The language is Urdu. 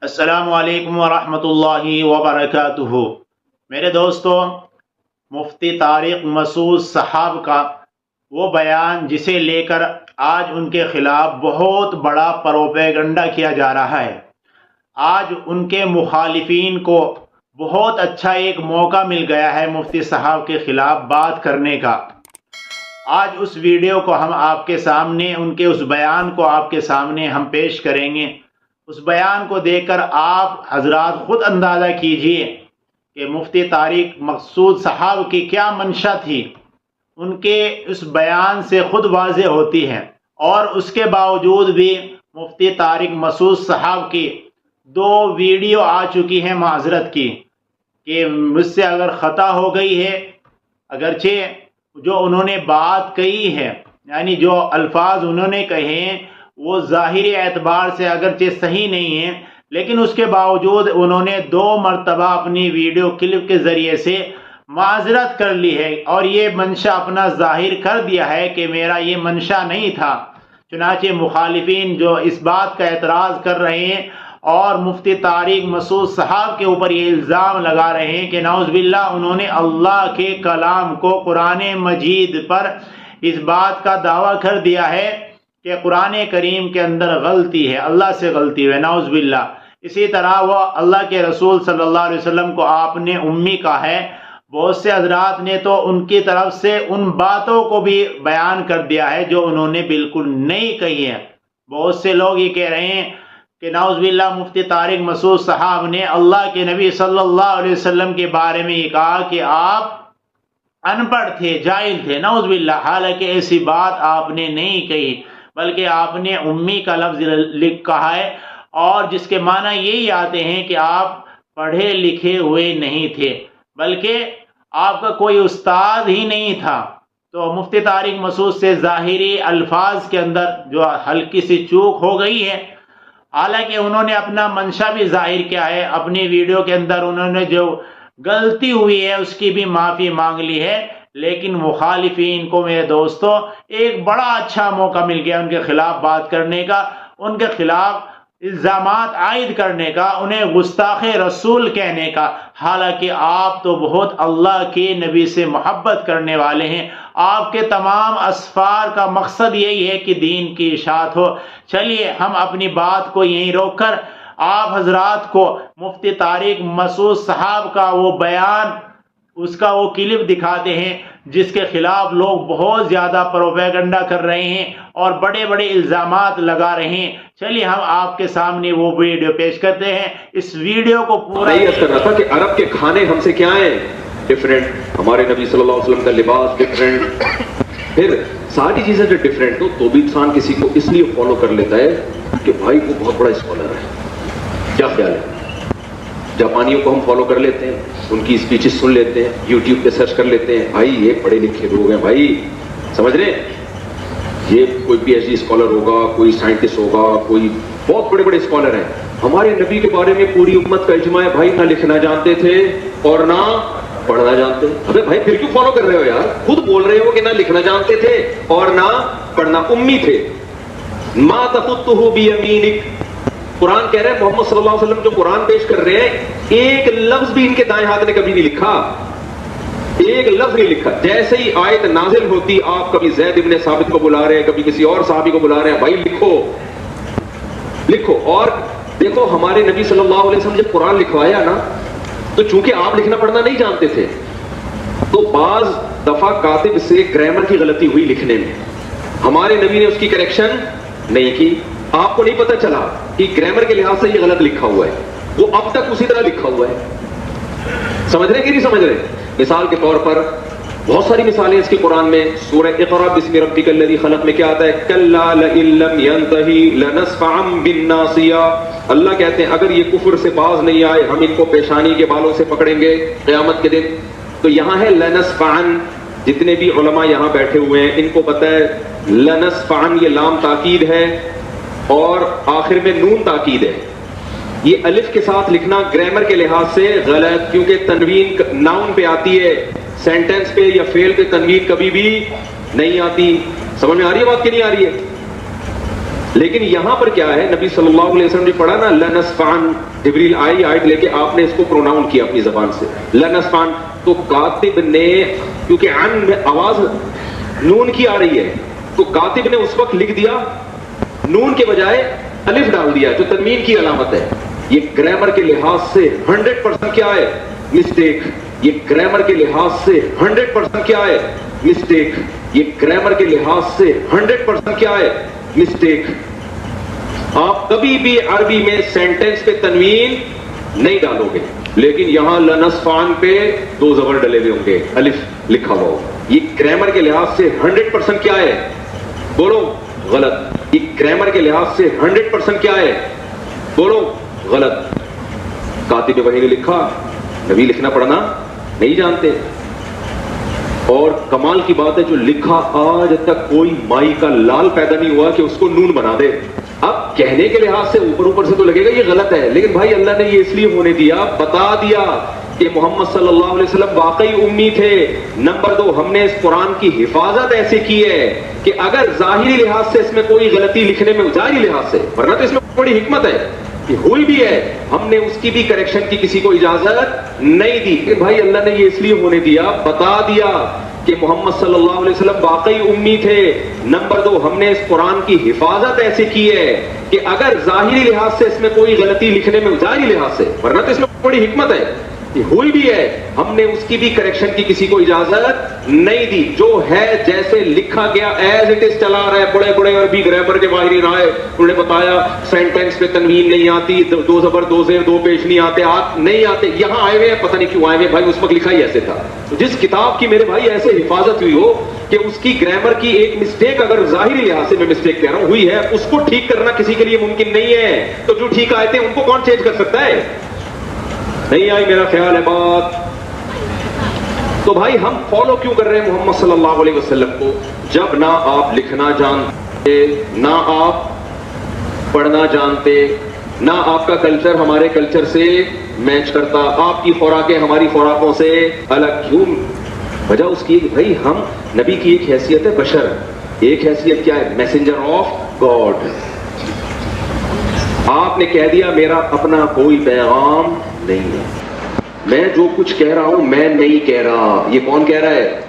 السلام علیکم ورحمۃ اللہ وبرکاتہ۔ میرے دوستو، مفتی طارق مسعود صاحب کا وہ بیان جسے لے کر آج ان کے خلاف بہت بڑا پروپیگنڈا کیا جا رہا ہے، آج ان کے مخالفین کو بہت اچھا ایک موقع مل گیا ہے مفتی صاحب کے خلاف بات کرنے کا۔ آج اس ویڈیو کو ہم آپ کے سامنے، ان کے اس بیان کو آپ کے سامنے ہم پیش کریں گے۔ اس بیان کو دیکھ کر آپ حضرات خود اندازہ کیجئے کہ مفتی طارق مسعود صاحب کی کیا منشا تھی۔ ان کے اس بیان سے خود واضح ہوتی ہے، اور اس کے باوجود بھی مفتی طارق مسعود صاحب کی 2 ویڈیو آ چکی ہیں معذرت کی کہ مجھ سے اگر خطا ہو گئی ہے، اگرچہ جو انہوں نے بات کہی ہے، یعنی جو الفاظ انہوں نے کہے ہیں وہ ظاہری اعتبار سے اگرچہ صحیح نہیں ہے، لیکن اس کے باوجود انہوں نے 2 مرتبہ اپنی ویڈیو کلپ کے ذریعے سے معذرت کر لی ہے، اور یہ منشا اپنا ظاہر کر دیا ہے کہ میرا یہ منشا نہیں تھا۔ چنانچہ مخالفین جو اس بات کا اعتراض کر رہے ہیں اور مفتی طارق مسعود صاحب کے اوپر یہ الزام لگا رہے ہیں کہ نعوذ باللہ انہوں نے اللہ کے کلام کو، قرآن مجید پر اس بات کا دعویٰ کر دیا ہے کہ قرآن کریم کے اندر غلطی ہے، اللہ سے غلطی ہے، نعوذ باللہ۔ اسی طرح وہ اللہ کے رسول صلی اللہ علیہ وسلم کو آپ نے امی کہا ہے۔ بہت سے حضرات نے تو ان کی طرف سے ان باتوں کو بھی بیان کر دیا ہے جو انہوں نے بالکل نہیں کہی ہے۔ بہت سے لوگ یہ کہہ رہے ہیں کہ نعوذ باللہ مفتی طارق مسعود صاحب نے اللہ کے نبی صلی اللہ علیہ وسلم کے بارے میں یہ کہا کہ آپ ان پڑھ تھے، جاہل تھے، نعوذ باللہ۔ حالانکہ ایسی بات آپ نے نہیں کہی، بلکہ آپ نے امی کا لفظ کہا ہے، اور جس کے معنی یہی آتے ہیں کہ آپ پڑھے لکھے ہوئے نہیں تھے، بلکہ آپ کا کوئی استاد ہی نہیں تھا۔ تو مفتی طارق مسعود سے ظاہری الفاظ کے اندر جو ہلکی سی چوک ہو گئی ہے، حالانکہ انہوں نے اپنا منشا بھی ظاہر کیا ہے، اپنی ویڈیو کے اندر انہوں نے جو غلطی ہوئی ہے اس کی بھی معافی مانگ لی ہے، لیکن مخالفین کو میرے دوستو ایک بڑا اچھا موقع مل گیا ان کے خلاف بات کرنے کا، ان کے خلاف الزامات عائد کرنے کا، انہیں گستاخ رسول کہنے کا۔ حالانکہ آپ تو بہت اللہ کے نبی سے محبت کرنے والے ہیں، آپ کے تمام اسفار کا مقصد یہی ہے کہ دین کی اشاعت ہو۔ چلیے ہم اپنی بات کو یہیں روک کر آپ حضرات کو مفتی طارق مسعود صاحب کا وہ بیان، اس کا وہ کلپ دکھاتے ہیں جس کے خلاف لوگ بہت زیادہ پروپیگنڈا کر رہے ہیں اور بڑے بڑے الزامات لگا رہے ہیں۔ چلیے ہم آپ کے سامنے وہ ویڈیو پیش کرتے ہیں۔ اس ویڈیو کو پورا کر رہا تھا کہ عرب کے کھانے ہم سے کیا ہیں ڈیفرنٹ، ہمارے نبی صلی اللہ علیہ وسلم کا لباس ڈیفرنٹ، پھر ساری چیزیں جو ڈیفرنٹ ہو تو بھی انسان کسی کو اس لیے فالو کر لیتا ہے کہ بھائی وہ بہت بڑا اسکالر ہے۔ کیا خیال ہے؟ جاپانیوں کو ہم فالو کر لیتے ہیں، ان کی اسپیچز سن لیتے ہیں، یوٹیوب پہ سرچ کر لیتے ہیں، بھائی یہ پڑھے لکھے لوگ ہیں، بھائی سمجھ رہے ہیں، یہ کوئی پی ایچ ڈی اسکالر ہوگا، کوئی سائنٹسٹ ہوگا، کوئی بہت بڑے بڑے اسکالر ہیں۔ ہمارے نبی کے بارے میں پوری امت کا اجماع ہے، بھائی نہ لکھنا جانتے تھے اور نہ پڑھنا جانتے۔ ابے بھائی پھر کیوں فالو کر رہے ہو یار؟ خود بول رہے ہو کہ نہ لکھنا جانتے تھے اور نہ پڑھنا، امی تھے۔ ما تخطہ بیمینک، قرآن کہہ رہے ہیں محمد صلی اللہ علیہ وسلم جو قرآن پیش کر رہے ہیں ایک لفظ بھی ان کے دائیں ہاتھ نے کبھی نہیں لکھا، ایک لفظ نہیں لکھا۔ جیسے ہی آیت نازل ہوتی آپ کبھی زید ابن ثابت کو بلا رہے ہیں، کبھی کسی اور صحابی کو بلا رہے ہیں، بھائی لکھو لکھو۔ اور دیکھو ہمارے نبی صلی اللہ علیہ وسلم جب قرآن لکھوایا نا تو چونکہ آپ لکھنا پڑھنا نہیں جانتے تھے تو بعض دفعہ کاتب سے گرامر کی غلطی ہوئی لکھنے میں، ہمارے نبی نے اس کی کریکشن نہیں کی۔ آپ کو نہیں پتہ چلا کہ گرامر کے لحاظ سے یہ غلط لکھا ہوا ہے، وہ اب تک اسی طرح لکھا ہوا ہے۔ سمجھ رہے کہ نہیں سمجھ رہے؟ مثال کے طور پر بہت ساری مثالیں اس کے قرآن میں، سورہ اقرا بسم ربک الذی خلق میں کیا آتا ہے؟ کلا لئن لم ینتہی لنسفعا بالناصیہ، اللہ کہتے ہیں اگر یہ کفر سے باز نہیں آئے ہم ان کو پیشانی کے بالوں سے پکڑیں گے قیامت کے دن۔ تو یہاں ہے لنسفعا، جتنے بھی علماء یہاں بیٹھے ہوئے ہیں ان کو پتہ ہے لنسفعا یہ لام تاکید ہے اور آخر میں نون تاکید ہے۔ یہ الف کے ساتھ لکھنا گرامر کے لحاظ سے غلط، کیونکہ تنوین ناؤن پہ آتی ہے، سینٹنس پہ یا فعل پہ تنوین کبھی بھی نہیں آتی۔ سمجھ میں آ رہی ہے بات کہ نہیں آ رہی ہے؟ لیکن یہاں پر کیا ہے، نبی صلی اللہ علیہ وسلم نے پڑھا نا لنسفعن، جبریل آئی آیت لے کے آپ نے اس کو پروناؤن کیا اپنی زبان سے لنسفعن، تو کاتب نے، کیونکہ عن میں آواز نون کی آ رہی ہے، تو کاتب نے اس وقت لکھ دیا نون کے بجائے الف ڈال دیا جو تنوین کی علامت ہے. یہ گرامر کے لحاظ سے 100% کیا ہے؟ مسٹیک. یہ گرامر کے لحاظ سے 100% کیا ہے؟ مسٹیک. یہ گرامر کے لحاظ سے 100% کیا ہے؟ مسٹیک. آپ کبھی بھی عربی میں سینٹنس پہ تنوین نہیں ڈالو گے، لیکن یہاں لنسفعن پہ 2 زبر ڈلے ہوئے ہوں گے، الف لکھا ہوا ہو. یہ گرامر کے لحاظ سے 100% کیا ہے؟ بولو غلط. یہ گرامر کے لحاظ سے 100% کیا ہے؟ بولو غلط. کاتب وحی نے لکھا، نبی لکھنا پڑھنا نہیں جانتے. اور کمال کی بات ہے جو لکھا آج تک کوئی مائی کا لال پیدا نہیں ہوا کہ اس کو نون بنا دے. اب کہنے کے لحاظ سے اوپر سے تو لگے گا یہ غلط ہے، لیکن بھائی اللہ نے یہ اس لیے ہونے دیا، بتا دیا کہ محمد صلی اللہ علیہ وسلم واقعی امی تھے. نمبر 2، ہم نے اس قرآن کی حفاظت ایسے کی ہے کہ اگر ظاہری لحاظ سے اس میں کوئی غلطی لکھنے میں، ظاہری لحاظ سے، ورنہ تو اس میں بڑی حکمت ہے کہ ہوئی بھی ہے، ہم نے اس کی بھی کریکشن کی کسی کو اجازت نہیں دی. کہ بھائی اللہ نے یہ اس لیے ہونے دیا، بتا دیا کہ محمد صلی اللہ علیہ وسلم واقعی امی تھے. نمبر 2، ہم نے اس قرآن کی حفاظت ایسے کی ہے کہ اگر ظاہری لحاظ سے اس میں کوئی غلطی لکھنے میں، ظاہری لحاظ سے، ورنہ تو اس میں بڑی حکمت ہے، ہوئی بھی ہے، ہم نے اس کی بھی کریکشن کی کسی کو اجازت نہیں دی. جو ہے جیسے لکھا گیا ایز اٹ از چلا رہا ہے. بڑے بڑے عربی گرامر کے ماہرین آئے، انہوں نے بتایا سینٹینس پہ تنوین نہیں آتی، 2 زبر 2 زیر 2 پیش نہیں آتے، نہیں آتے. یہاں آئے ہوئے ہیں، پتہ نہیں کیوں آئے ہوئے. بھائی اس وقت لکھا ہی ایسے تھا. جس کتاب کی میرے بھائی ایسے حفاظت ہوئی ہو کہ اس کی گرامر کی ایک مسٹیک، اگر ظاہری لحاظ سے میں مسٹیک کہہ رہا ہوں ہوئی ہے، اس کو ٹھیک کرنا کسی کے لیے ممکن نہیں ہے. تو جو ٹھیک آئے تھے ان کو کون چینج کر سکتا ہے؟ نہیں آئی میرا خیال ہے بات. تو بھائی ہم فالو کیوں کر رہے ہیں محمد صلی اللہ علیہ وسلم کو؟ جب نہ آپ لکھنا جانتے، نہ آپ پڑھنا جانتے، نہ آپ کا کلچر ہمارے کلچر سے میچ کرتا، آپ کی خوراکیں ہماری خوراکوں سے الگ. کیوں؟ وجہ اس کی بھائی ہم، نبی کی ایک حیثیت ہے بشر، ایک حیثیت کیا ہے؟ Messenger of God. آپ نے کہہ دیا میرا اپنا کوئی پیغام نہیں ہے، میں جو کچھ کہہ رہا ہوں میں نہیں کہہ رہا. یہ کون کہہ رہا ہے؟